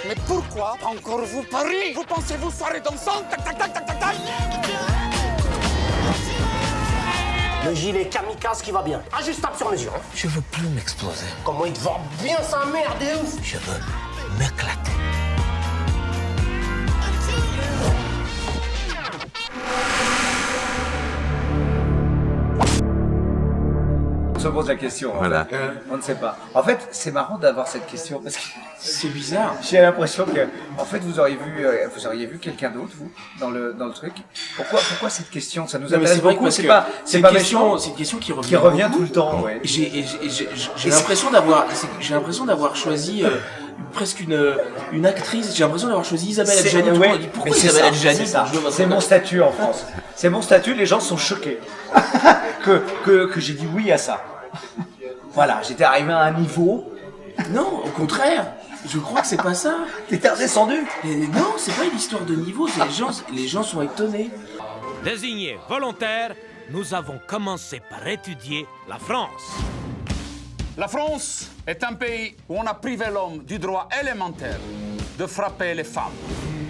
Mais pourquoi encore vous Paris? Vous pensez vous soirée dansante? Tac, tac, tac, tac, tac, tac. Le gilet kamikaze qui va bien. Ajustable sur mesure. Hein. Je veux plus m'exploser. Comment il te vend bien sa mère, des ouf. Je veux m'éclater. On se pose la question. Voilà. On ne sait pas. En fait, c'est marrant d'avoir cette question parce que C'est bizarre. j'ai l'impression que, en fait, vous auriez vu quelqu'un d'autre, vous, dans le truc. Pourquoi cette question? Ça nous intéresse beaucoup. C'est pas méchant. C'est une question qui revient. Qui revient tout le temps, ouais. J'ai l'impression d'avoir choisi presque une actrice. J'ai l'impression d'avoir choisi Isabelle Adjani. Ouais, On dit, pourquoi mais c'est Isabelle ça, Adjani? c'est ça. C'est mon statut en France. C'est mon statut. Les gens sont choqués que j'ai dit oui à ça. Voilà, j'étais arrivé à un niveau. Non, au contraire. Je crois que c'est pas ça. T'étais redescendu. Et non, c'est pas une histoire de niveau. C'est les gens sont étonnés. Désignés volontaires, nous avons commencé par étudier la France. La France est un pays où on a privé l'homme du droit élémentaire de frapper les femmes.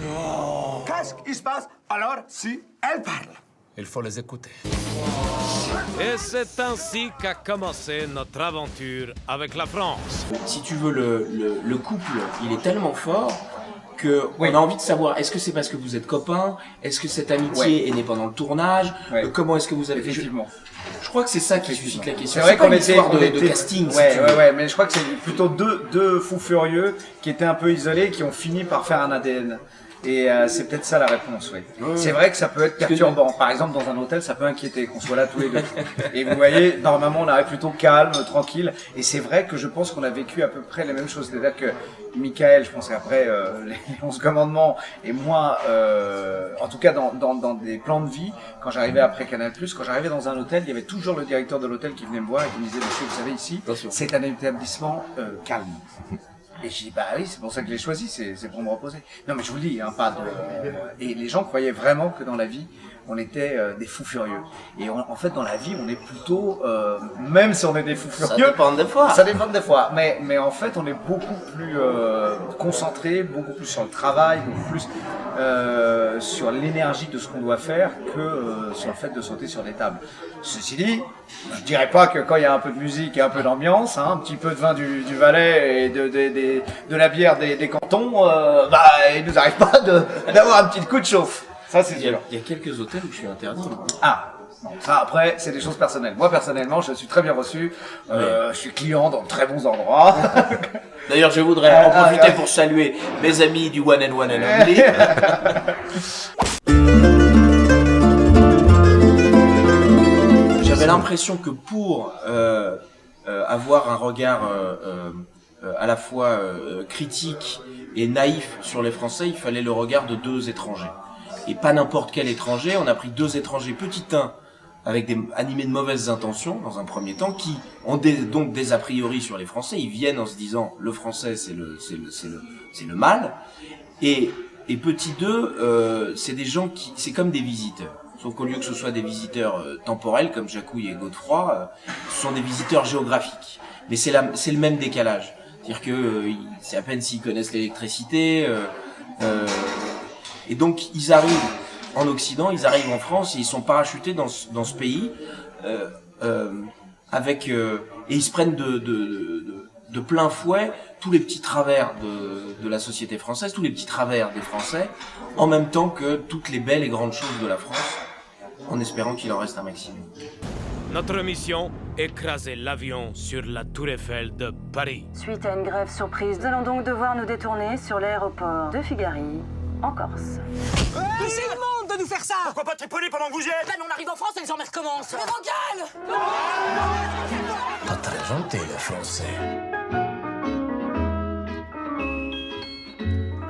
Non. Qu'est-ce qui se passe alors si elle parle? Il faut les écouter. Et c'est ainsi qu'a commencé notre aventure avec la France. Si tu veux, le couple, il est tellement fort que on a envie de savoir, est-ce que c'est parce que vous êtes copains? Est-ce que cette amitié est née pendant le tournage? Comment est-ce que vous avez fait? Effectivement. Je crois que c'est ça qui suscite la question. C'est vrai qu'on était de casting. Ouais, mais je crois que c'est plutôt deux fous furieux qui étaient un peu isolés et qui ont fini par faire un ADN. Et c'est peut-être ça la réponse, oui. C'est vrai que ça peut être perturbant. Par exemple, dans un hôtel, ça peut inquiéter qu'on soit là tous les deux. Et vous voyez, normalement, on arrive plutôt calme, tranquille. Et c'est vrai que je pense qu'on a vécu à peu près les mêmes choses. C'est-à-dire que Michael, je pense qu'après les 11 commandements, et moi, en tout cas dans des plans de vie, quand j'arrivais après Canal+, quand j'arrivais dans un hôtel, il y avait toujours le directeur de l'hôtel qui venait me voir et qui me disait, monsieur, vous savez, ici, c'est un établissement calme. Et j'ai dit, bah oui, c'est pour ça que je l'ai choisi, c'est pour me reposer. Non, mais je vous le dis, hein, pas de... Et les gens croyaient vraiment que dans la vie, on était des fous furieux. Et en fait, dans la vie, on est plutôt... même si on est des fous furieux... Ça dépend des fois. Ça dépend des fois. Mais en fait, on est beaucoup plus concentré, beaucoup plus sur le travail, beaucoup plus sur l'énergie de ce qu'on doit faire que sur le fait de sauter sur des tables. Ceci dit, je dirais pas que quand il y a un peu de musique et un peu d'ambiance, hein, un petit peu de vin du Valais et de la bière des cantons, il nous arrive pas d'avoir un petit coup de chauffe. Ça, c'est sûr. Il y a quelques hôtels où je suis interdit. Ah, non, ça après, c'est des choses personnelles. Moi, personnellement, je suis très bien reçu. Je suis client dans de très bons endroits. D'ailleurs, je voudrais en profiter pour saluer mes amis du One and Only. J'avais l'impression que pour avoir un regard à la fois critique et naïf sur les Français, il fallait le regard de deux étrangers. Et pas n'importe quel étranger. On a pris deux étrangers, petit un, avec animés de mauvaises intentions, dans un premier temps, qui ont donc des a priori sur les Français. Ils viennent en se disant, le français, c'est le mal. Et petit deux, c'est des gens c'est comme des visiteurs. Sauf qu'au lieu que ce soit des visiteurs temporels, comme Jacouille et Godefroy, ce sont des visiteurs géographiques. Mais c'est le même décalage. C'est-à-dire que c'est à peine s'ils connaissent l'électricité, et donc ils arrivent en Occident, ils arrivent en France et ils sont parachutés dans ce pays et ils se prennent de plein fouet tous les petits travers de la société française, tous les petits travers des Français, en même temps que toutes les belles et grandes choses de la France, en espérant qu'il en reste un maximum. Notre mission, écraser l'avion sur la Tour Eiffel de Paris. Suite à une grève surprise, nous allons donc devoir nous détourner sur l'aéroport de Figari, en Corse. Mais c'est immonde de nous faire ça! Pourquoi pas Tripoli pendant que vous y êtes? Ben on arrive en France et les emmerdes commencent! Mais regarde! Pas très gentil, les Français.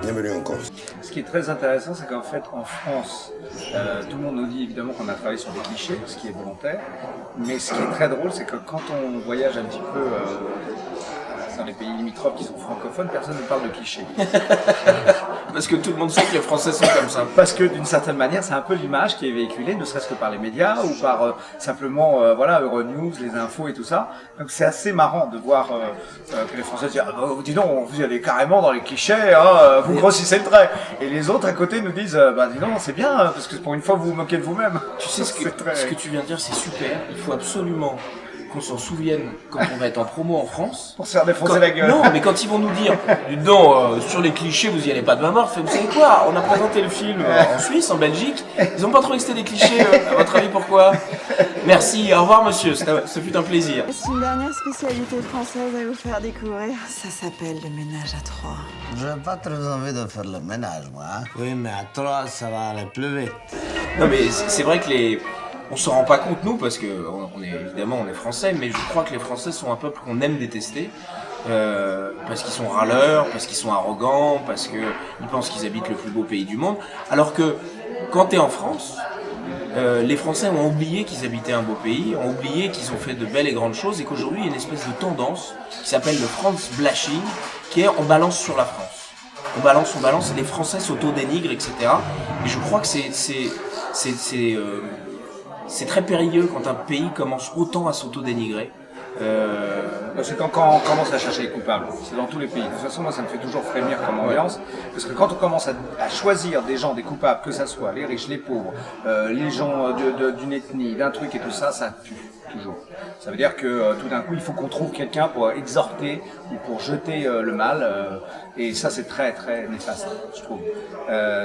Bienvenue en Corse. Ce qui est très intéressant, c'est qu'en fait, en France, tout le monde nous dit évidemment qu'on a travaillé sur des clichés, ce qui est volontaire. Mais ce qui est très drôle, c'est que quand on voyage un petit peu dans les pays limitrophes qui sont francophones, personne ne parle de clichés. Parce que tout le monde sait que les Français sont comme ça. Parce que d'une certaine manière, c'est un peu l'image qui est véhiculée, ne serait-ce que par les médias ou par simplement voilà Euronews, les infos et tout ça. Donc c'est assez marrant de voir que les Français disent dis donc, vous y allez carrément dans les clichés, hein, vous grossissez le trait. Et les autres à côté nous disent dis donc, c'est bien parce que pour une fois vous vous moquez de vous-même. Tu sais ce que tu viens de dire, c'est super. Il faut absolument qu'on s'en souvienne quand on va être en promo en France. Pour se faire défoncer la gueule. Non, mais quand ils vont nous dire, dis donc, sur les clichés, vous y allez pas de ma mort, vous savez quoi? On a présenté le film en Suisse, en Belgique. Ils ont pas trouvé que c'était des clichés. À votre avis, pourquoi? Merci, au revoir monsieur, ce fut un plaisir. C'est une dernière spécialité française à vous faire découvrir. Ça s'appelle le ménage à trois. J'ai pas très envie de faire le ménage, moi. Oui, mais à 3, ça va aller plus vite. Non, mais c'est vrai que on s'en rend pas compte nous parce que on est français, mais je crois que les Français sont un peuple qu'on aime détester parce qu'ils sont râleurs, parce qu'ils sont arrogants, parce que ils pensent qu'ils habitent le plus beau pays du monde. Alors que quand t'es en France, les Français ont oublié qu'ils habitaient un beau pays, ont oublié qu'ils ont fait de belles et grandes choses et qu'aujourd'hui il y a une espèce de tendance qui s'appelle le France bashing, qui est on balance sur la France. On balance, et les Français s'auto-dénigrent, etc. Et je crois que c'est très périlleux quand un pays commence autant à s'auto-dénigrer. C'est quand on commence à chercher les coupables. C'est dans tous les pays. De toute façon, moi, ça me fait toujours frémir comme ambiance. Parce que quand on commence à choisir des gens, des coupables, que ça soit les riches, les pauvres, les gens d'une ethnie, d'un truc et tout ça, ça tue. Toujours. Ça veut dire que tout d'un coup, il faut qu'on trouve quelqu'un pour exhorter ou pour jeter le mal. Et ça, c'est très, très néfaste, je trouve.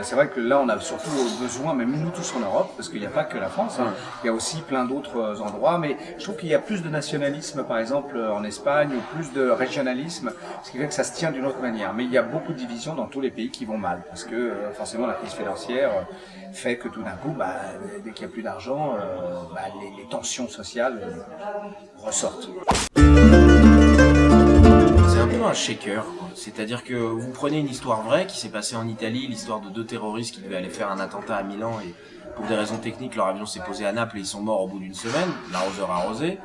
C'est vrai que là, on a surtout besoin, même nous tous en Europe, parce qu'il n'y a pas que la France, hein, il y a aussi plein d'autres endroits. Mais je trouve qu'il y a plus de nationalisme, par exemple, en Espagne, ou plus de régionalisme, ce qui fait que ça se tient d'une autre manière. Mais il y a beaucoup de divisions dans tous les pays qui vont mal, parce que forcément, la crise financière fait que tout d'un coup, dès qu'il n'y a plus d'argent, les tensions sociales ressortent. C'est un peu un shaker, c'est-à-dire que vous prenez une histoire vraie qui s'est passée en Italie, l'histoire de 2 terroristes qui devaient aller faire un attentat à Milan et pour des raisons techniques leur avion s'est posé à Naples et ils sont morts au bout d'une semaine, l'arroseur arrosé.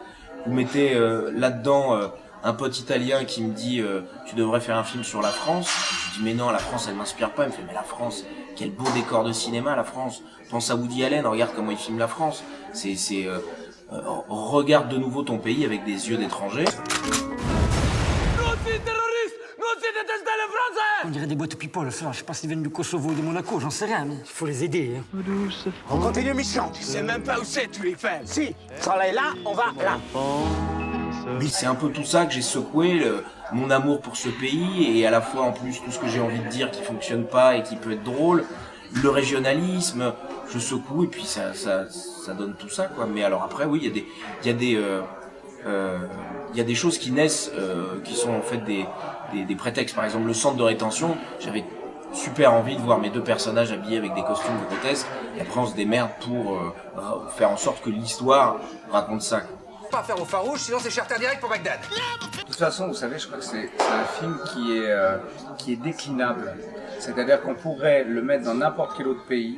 Vous mettez là-dedans un pote italien qui me dit tu devrais faire un film sur la France. Je dis mais non, la France elle m'inspire pas. Il me fait mais la France, quel beau décor de cinéma la France. Pense à Woody Allen, regarde comment il filme la France. Regarde de nouveau ton pays avec des yeux d'étranger. On dirait des boîtes people, ça. Je sais pas s'ils viennent du Kosovo ou de Monaco, j'en sais rien, mais il faut les aider. Hein. On continue mission. Tu sais même pas où c'est, tu les fais. Si, quand on est là, on va là. C'est un peu tout ça que j'ai secoué, mon amour pour ce pays et à la fois en plus tout ce que j'ai envie de dire qui fonctionne pas et qui peut être drôle, le régionalisme, je secoue et puis ça donne tout ça quoi. Mais alors après oui, il y a des choses qui naissent qui sont en fait des prétextes. Par exemple le centre de rétention, j'avais super envie de voir mes 2 personnages habillés avec des costumes grotesques et après on se démerde pour faire en sorte que l'histoire raconte ça. Pas faire au farouche, sinon c'est charter direct pour Bagdad. De toute façon, vous savez, je crois que c'est un film qui est déclinable. C'est-à-dire qu'on pourrait le mettre dans n'importe quel autre pays.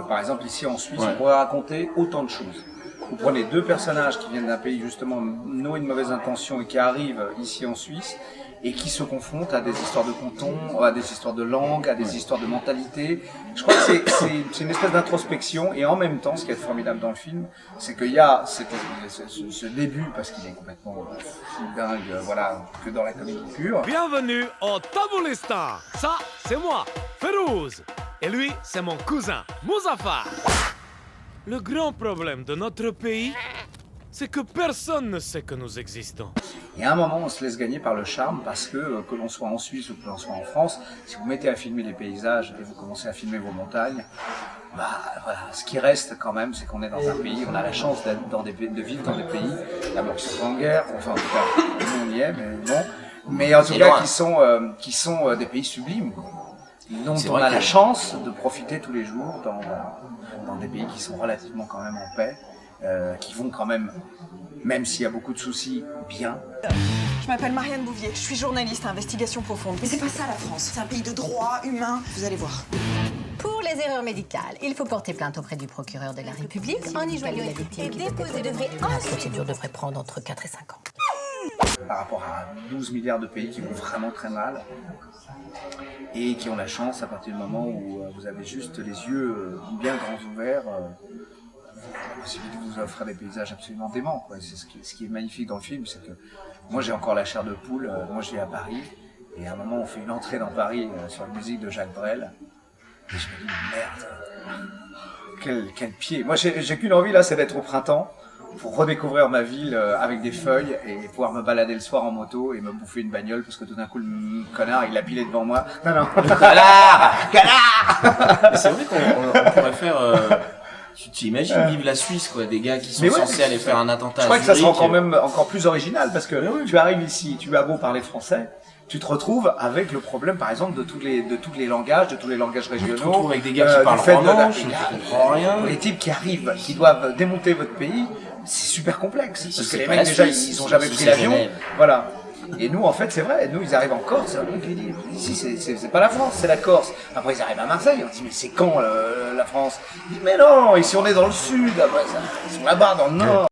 Par exemple, ici en Suisse, on pourrait raconter autant de choses. Vous prenez 2 personnages qui viennent d'un pays justement noué de mauvaises intentions et qui arrivent ici en Suisse et qui se confrontent à des histoires de canton, à des histoires de langue, à des histoires de mentalité. Je crois que c'est une espèce d'introspection et en même temps, ce qui est formidable dans le film, c'est qu'il y a ce début, parce qu'il est complètement dingue, voilà, que dans la comédie pure. Bienvenue au Tabulistan. Ça, c'est moi, Férouz. Et lui, c'est mon cousin, Muzaffar. Le grand problème de notre pays, c'est que personne ne sait que nous existons. Et à un moment, on se laisse gagner par le charme parce que l'on soit en Suisse ou que l'on soit en France, si vous mettez à filmer les paysages et vous commencez à filmer vos montagnes, voilà, ce qui reste quand même, c'est qu'on est dans un pays, on a la chance de vivre dans des pays, d'abord qui sont en guerre, enfin en tout cas, nous on y est, mais bon, mais en tout cas qui sont des pays sublimes, dont on a la chance de profiter tous les jours dans des pays qui sont relativement quand même en paix. Qui vont quand même s'il y a beaucoup de soucis, bien. Je m'appelle Marianne Bouvier, je suis journaliste à Investigation Profonde. Mais c'est pas ça la France, c'est un pays de droit humain, vous allez voir. Pour les erreurs médicales, il faut porter plainte auprès du procureur de la République en y joignant la victime qui devrait. La procédure devrait prendre entre 4 et 5 ans. par rapport à 12 milliards de pays qui vont vraiment très mal et qui ont la chance à partir du moment où vous avez juste les yeux bien grands ouverts, la possibilité de vous offrir des paysages absolument déments, quoi. C'est ce qui est magnifique dans le film, c'est que moi j'ai encore la chair de poule, moi je vis à Paris et à un moment on fait une entrée dans Paris sur la musique de Jacques Brel et je me dis merde, quel pied. Moi j'ai qu'une envie là, c'est d'être au printemps pour redécouvrir ma ville avec des feuilles et pouvoir me balader le soir en moto et me bouffer une bagnole parce que tout d'un coup le connard il a pilé devant moi. Non. Connard. Mais c'est vrai qu'on pourrait faire... Tu imagines vivre la Suisse, quoi, des gars qui sont censés aller faire un attentat. Je crois que ça sera encore plus original parce que tu arrives ici, tu as beau parler français, tu te retrouves avec le problème, par exemple, de tous les langages, régionaux. Tu te retrouves avec des gars qui parlent romanche, tu comprends rien. Les types qui arrivent, qui doivent démonter votre pays, c'est super complexe. Parce que les mecs, déjà, ils ont jamais pris l'avion. Voilà. Et nous, en fait, c'est vrai, nous, ils arrivent en Corse, un mec qui dit, ici, c'est pas la France, c'est la Corse. Après, ils arrivent à Marseille, on dit, mais c'est quand, la France? Ils disent, mais non, ici, on est dans le sud, après, ils sont là-bas, dans le nord.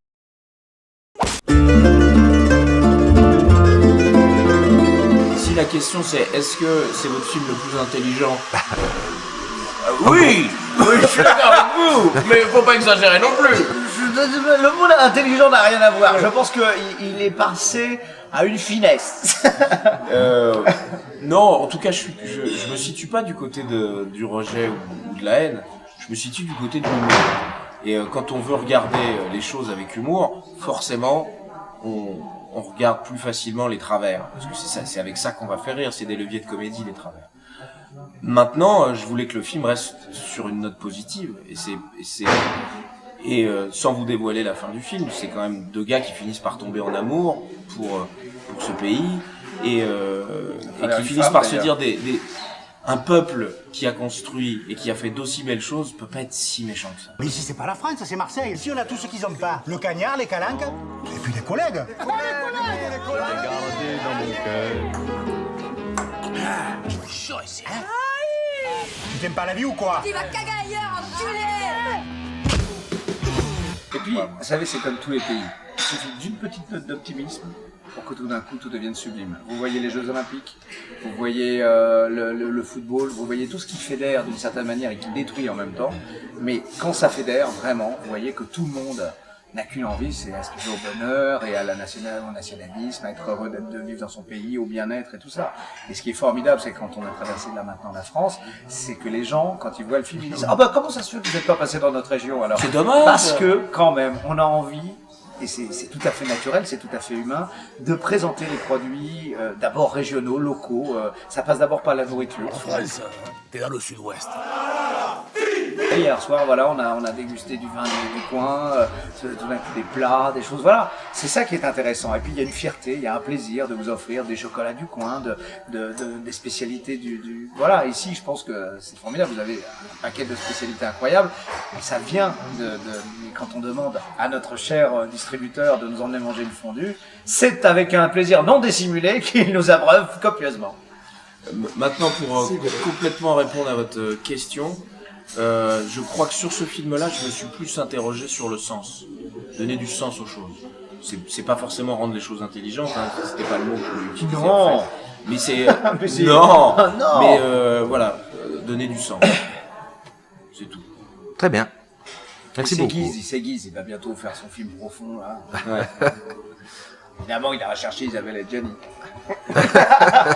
Si la question c'est, est-ce que c'est votre film le plus intelligent? Oui, je suis d'accord avec vous, mais faut pas exagérer non plus. Le mot intelligent n'a rien à voir. Je pense qu'il est passé à une finesse. Non, en tout cas, je me situe pas du côté du rejet ou de la haine. Je me situe du côté de l'humour. Et quand on veut regarder les choses avec humour, forcément, on regarde plus facilement les travers. Parce que c'est avec ça qu'on va faire rire. C'est des leviers de comédie, les travers. Maintenant, je voulais que le film reste sur une note positive. Et sans vous dévoiler la fin du film, c'est quand même deux gars qui finissent par tomber en amour pour ce pays et qui finissent par se dire un peuple qui a construit et qui a fait d'aussi belles choses peut pas être si méchant que ça. Mais ici c'est pas la France, c'est Marseille. Ici on a tout ce qu'ils ont pas. Le cagnard, les calanques, et puis les collègues. Les collègues. Regardez dans mon cœur. C'est chaud ici, hein? Tu t'aimes pas la vie ou quoi? Tu vas cagar ailleurs, enculé! Et puis, vous savez, c'est comme tous les pays. Il suffit d'une petite note d'optimisme pour que tout d'un coup, tout devienne sublime. Vous voyez les Jeux Olympiques, vous voyez le football, vous voyez tout ce qui fédère d'une certaine manière et qui détruit en même temps. Mais quand ça fédère, vraiment, vous voyez que tout le monde n'a qu'une envie, c'est aspirer au bonheur et au nationalisme, à être heureux de vivre dans son pays, au bien-être et tout ça. Et ce qui est formidable, c'est quand on a traversé là maintenant la France, c'est que les gens, quand ils voient le film, ils disent « Ah bah comment ça se fait que vous n'êtes pas passé dans notre région alors ?» C'est dommage. Parce que quand même, on a envie, et c'est tout à fait naturel, c'est tout à fait humain, de présenter les produits d'abord régionaux, locaux. Ça passe d'abord par la nourriture. France, t'es dans le sud-ouest. Et hier soir, voilà, on a dégusté du vin du coin, tout d'un coup des plats, des choses, voilà. C'est ça qui est intéressant. Et puis il y a une fierté, il y a un plaisir de vous offrir des chocolats du coin, des spécialités voilà, ici je pense que c'est formidable, vous avez un paquet de spécialités incroyables. Et ça vient quand on demande à notre cher distributeur de nous emmener manger une fondue, c'est avec un plaisir non dissimulé qu'il nous abreuve copieusement. Maintenant, pour complètement répondre à votre question, je crois que sur ce film-là, je me suis plus interrogé sur le sens, donner du sens aux choses. C'est pas forcément rendre les choses intelligentes, hein, c'était pas le mot que je voulais utiliser. Non. En fait. Mais c'est non. Mais voilà, donner du sens. C'est tout. Très bien. Merci beaucoup. C'est Guise, il va bientôt faire son film profond là. Ouais. Évidemment, il a recherché Isabelle et Gianni.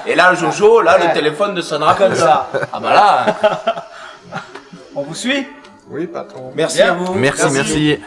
Et là, Jojo, là, le téléphone ne sonnera comme ça. Ah bah là. On vous suit? Oui, patron. Merci à vous. Merci.